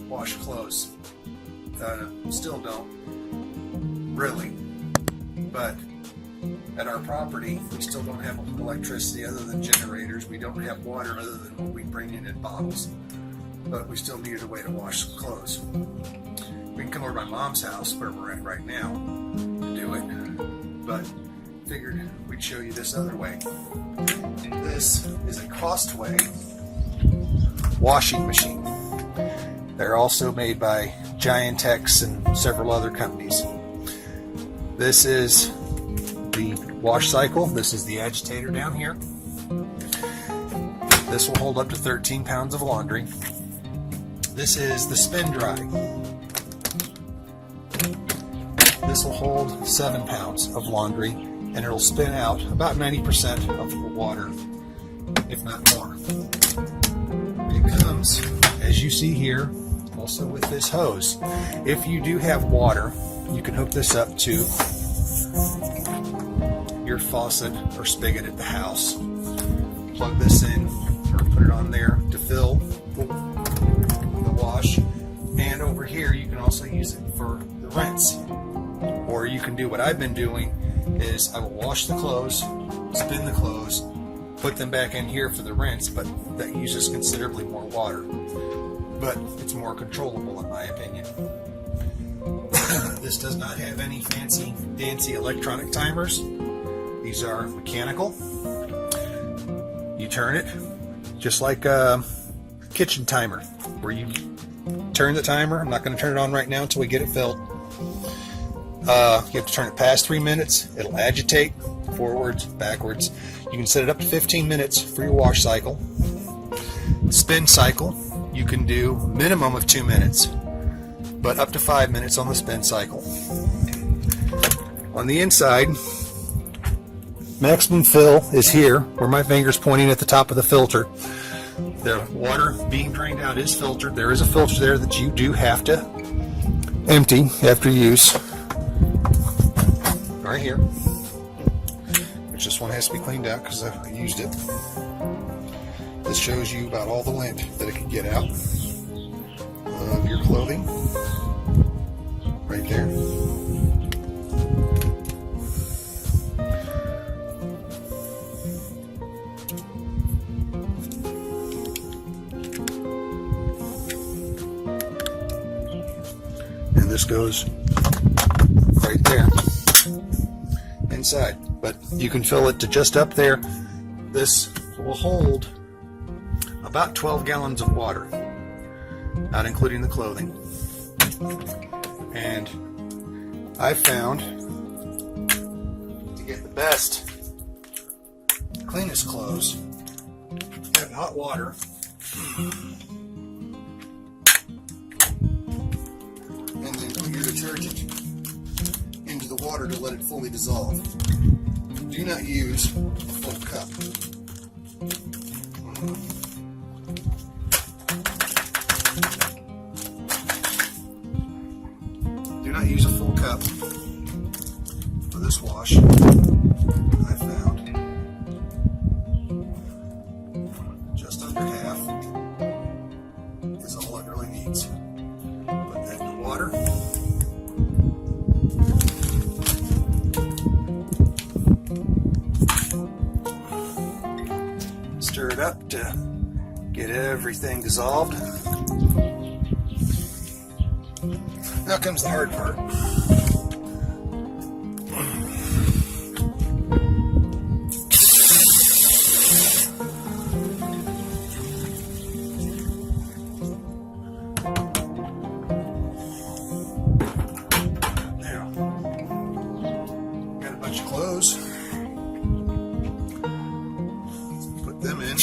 wash clothes. Still don't really, but at our property we still don't have electricity other than generators. We don't have water other than what we bring in bottles, but we still needed a way to wash clothes. We can come over to my mom's house where we're at right now to do it, but figured we'd show you this other way. This is a Costway washing machine. They're also made by Giantex and several other companies. This is the wash cycle. This is the agitator down here. This will hold up to 13 pounds of laundry. This is the spin dry. This will hold 7 pounds of laundry, and it'll spin out about 90% of the water, if not more. It comes, as you see here, also with this hose. If you do have water, you can hook this up to your faucet or spigot at the house. Plug this in or put it on there to fill the wash. And over here you can also use it for the rinse. Or you can do what I've been doing is I will wash the clothes, spin the clothes, put them back in here for the rinse, but that uses considerably more water. But it's more controllable in my opinion. This does not have any fancy dancy electronic timers. These are mechanical. You turn it just like a kitchen timer where you turn the timer. I'm not going to turn it on right now until we get it filled. You have to turn it past 3 minutes. It'll agitate forwards, backwards. You can set it up to 15 minutes for your wash cycle. Spin cycle, you can do minimum of 2 minutes, but up to 5 minutes on the spin cycle. On the inside, maximum fill is here, where my finger's pointing at the top of the filter. The water being drained out is filtered. There is a filter there that you do have to empty after use. Right here. Which this one has to be cleaned out because I used it. This shows you about all the lint that it can get out of your clothing. Right there. And this goes right there inside, but you can fill it to just up there. This will hold about 12 gallons of water, not including the clothing. And I found to get the best, cleanest clothes, have hot water. And then put your detergent into the water to let it fully dissolve. Do not use a full cup. Do not use a full cup for this wash. I found just under half is all it really needs. Put that in the water. Stir it up to get everything dissolved. Now comes the hard part. Now, got a bunch of clothes. Put them in.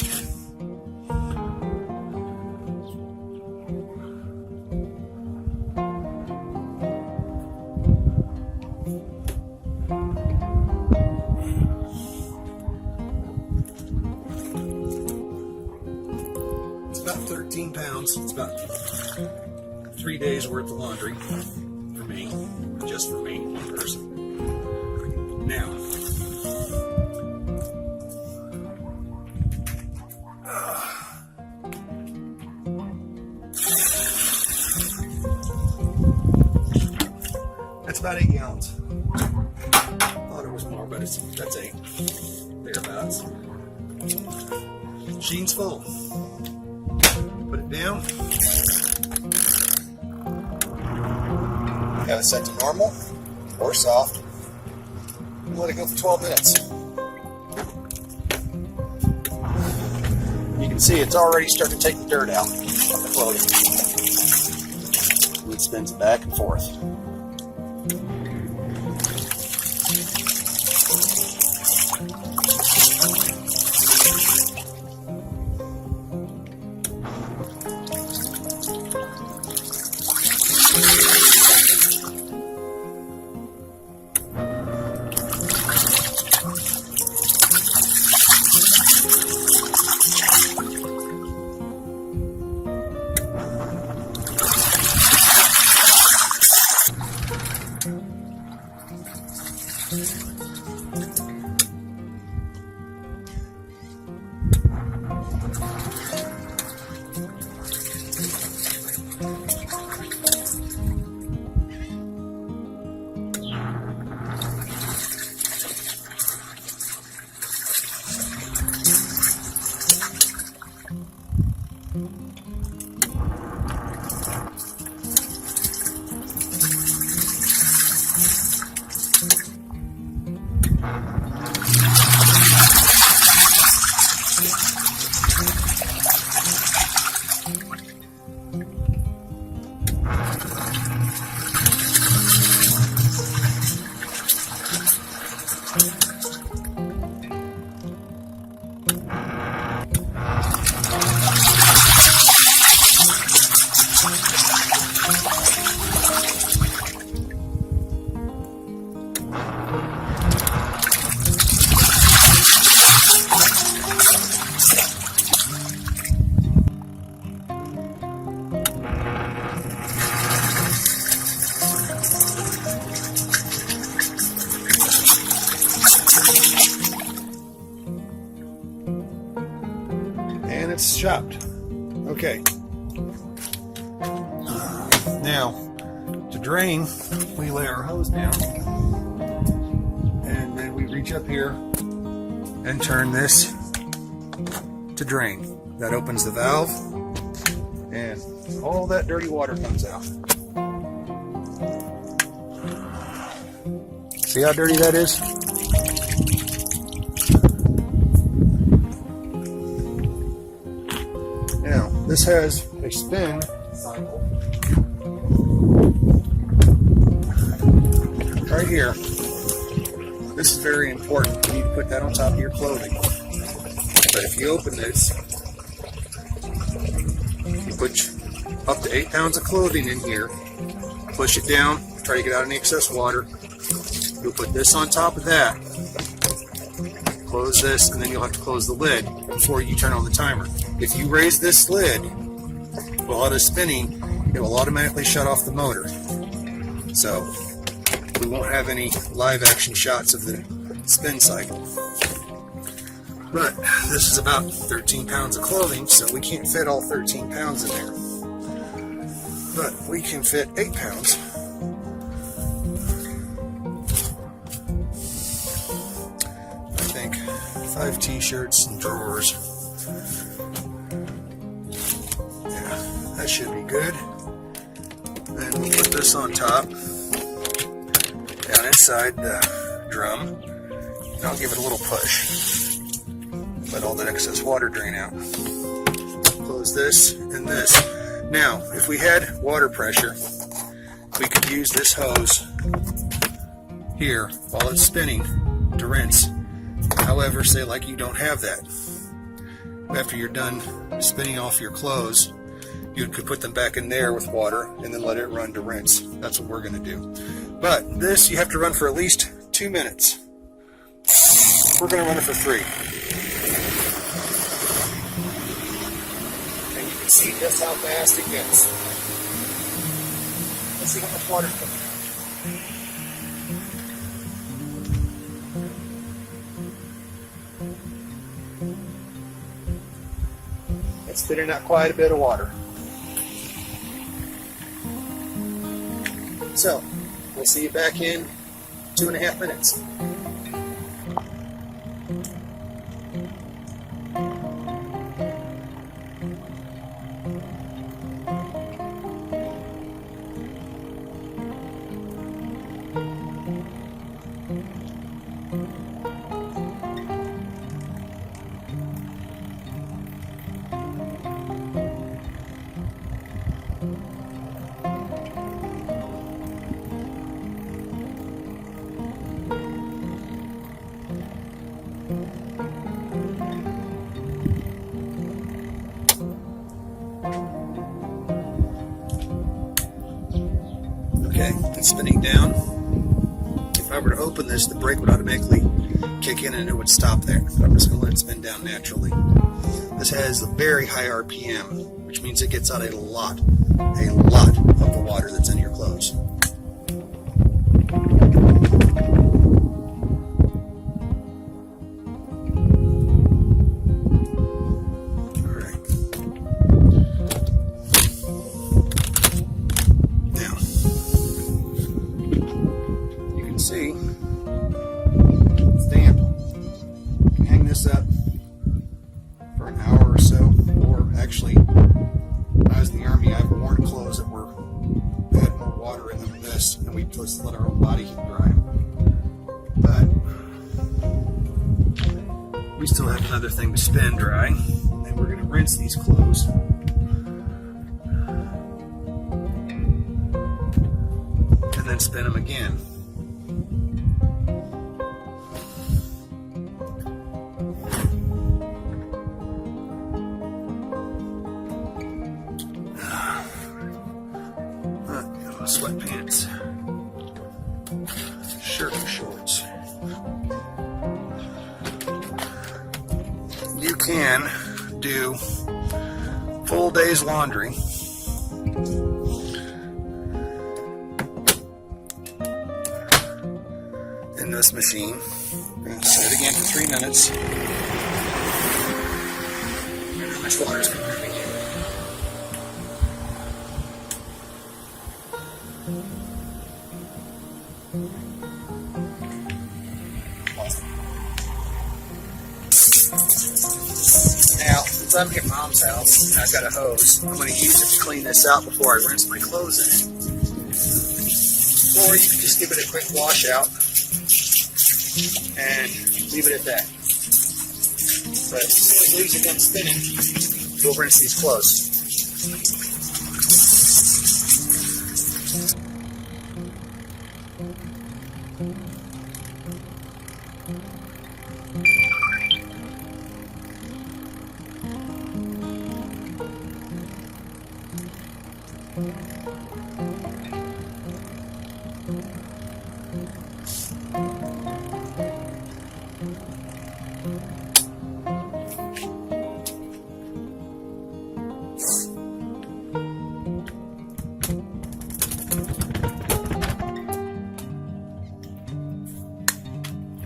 About 13 pounds. It's about 3 days worth of laundry for me, just for me, one person. Now, about 8 gallons. Thought it was more, but that's 8. Thereabouts. Machine's full. Put it down. Have it set to normal or soft. And let it go for 12 minutes. You can see it's already starting to take the dirt out of the clothing. It spins it back and forth. And it's chopped. Okay. Now, to drain, we lay our hose down, and then we reach up here and turn this to drain. That opens the valve, and all that dirty water comes out. See how dirty that is? Now, this has a spin cycle right here. This is very important. You need to put that on top of your clothing. But if you open this, you put up to 8 pounds of clothing in here, push it down, try to get out any excess water. You'll put this on top of that, close this, and then you'll have to close the lid before you turn on the timer. If you raise this lid while it is spinning, it will automatically shut off the motor. So we won't have any live action shots of the spin cycle. But this is about 13 pounds of clothing, so we can't fit all 13 pounds in there. But we can fit 8 pounds. I think 5 t-shirts and drawers. Yeah, that should be good. Then we'll put this on top, down inside the drum, and I'll give it a little push. Let all that excess water drain out. Close this and this. Now, if we had water pressure, we could use this hose here while it's spinning to rinse. However, say like you don't have that. After you're done spinning off your clothes, you could put them back in there with water and then let it run to rinse. That's what we're going to do. But this, you have to run for at least 2 minutes. We're going to run it for 3. And you can see just how fast it gets. Let's see how much water's coming out. It's spitting out quite a bit of water. So, we'll we'll see you back in 2.5 minutes. Okay, it's spinning down. If I were to open this, the brake would automatically kick in and it would stop there. But I'm just going to let it spin down naturally. This has a very high RPM, which means it gets out a lot of the water that's in your clothes. See, it's damp. You can hang this up for an hour or so, or actually, when I was in the Army, I've worn clothes that had more water in them than this, and we just let our own body heat dry them. But we still have another thing to spin dry, and we're going to rinse these clothes. And then spin them again. Sweatpants, shirt or shorts. You can do full day's laundry in this machine. I'm going to set it again for 3 minutes. How much water is coming in? Now, since I'm at Mom's house and I've got a hose, I'm going to use it to clean this out before I rinse my clothes in it. Or you can just give it a quick wash out and leave it at that. But as soon as it leaves it done spinning, we'll rinse these clothes.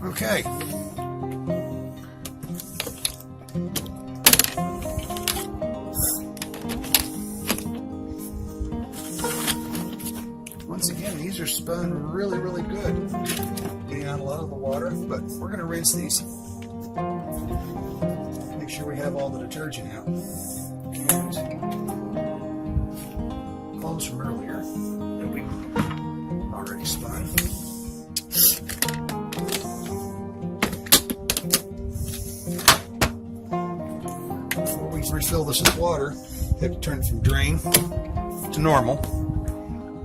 Okay. Once again, these are spun really, really good. Getting out a lot of the water, but we're going to rinse these. Make sure we have all the detergent out. And clothes from earlier that we already spun. Refill this with water. You have to turn it from drain to normal.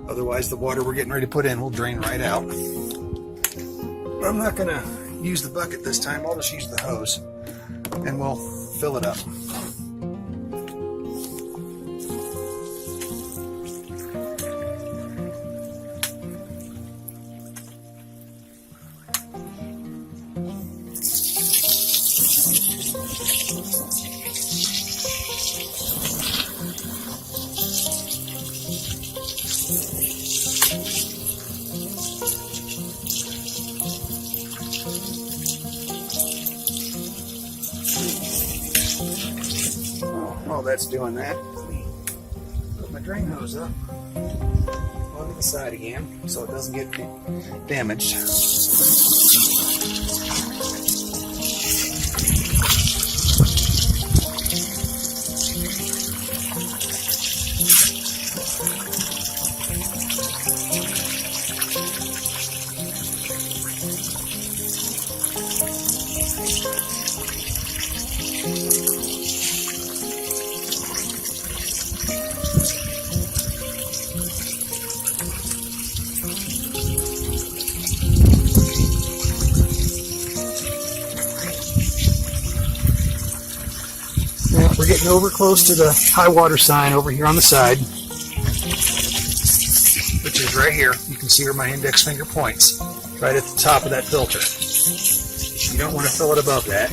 Otherwise, the water we're getting ready to put in will drain right out. But I'm not going to use the bucket this time. I'll just use the hose and we'll fill it up. While that's doing that, put my drain hose up. While onto the side again so it doesn't get damaged. Now we're getting over close to the high water sign over here on the side, which is right here. You can see where my index finger points, right at the top of that filter. You don't want to fill it above that.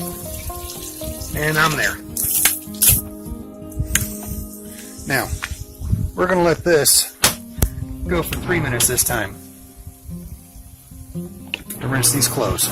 And I'm there. Now, we're going to let this go for 3 minutes this time to rinse these clothes.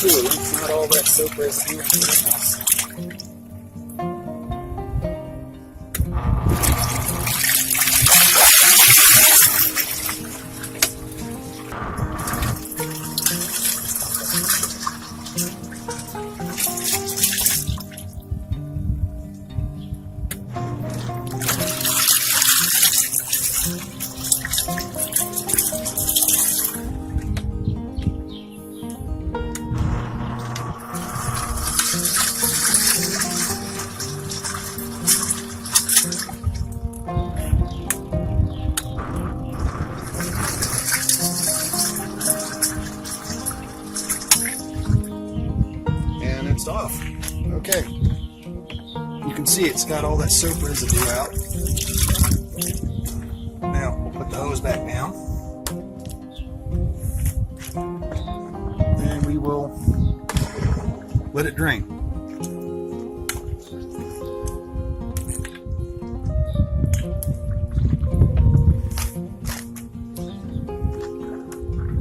It's not all that soap residue in the house. Off. Okay. You can see it's got all that soap residue out. Now we'll put the hose back down. And we will let it drain.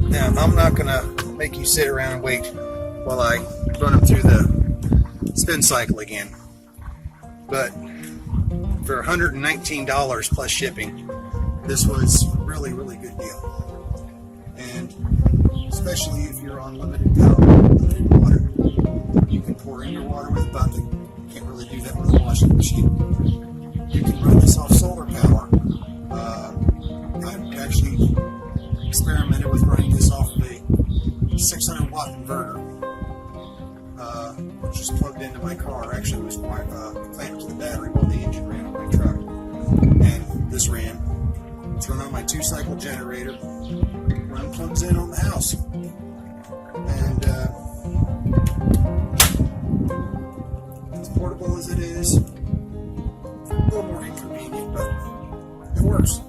Now I'm not going to make you sit around and wait while I run them through the spin cycle again, but for $119 plus shipping, this was a really good deal. And especially if you're on limited power, limited water, you can pour in your water with a bucket. You can't really do that with a washing machine. You can run this off solar power. I've actually experimented with running this off of a 600 watt inverter, which is plugged into my car. Actually, it was clamped to the battery while the engine ran on my truck. And this ran. It's run on my 2-cycle generator. Run plugs in on the house. And as portable as it is, a little more inconvenient, but it works.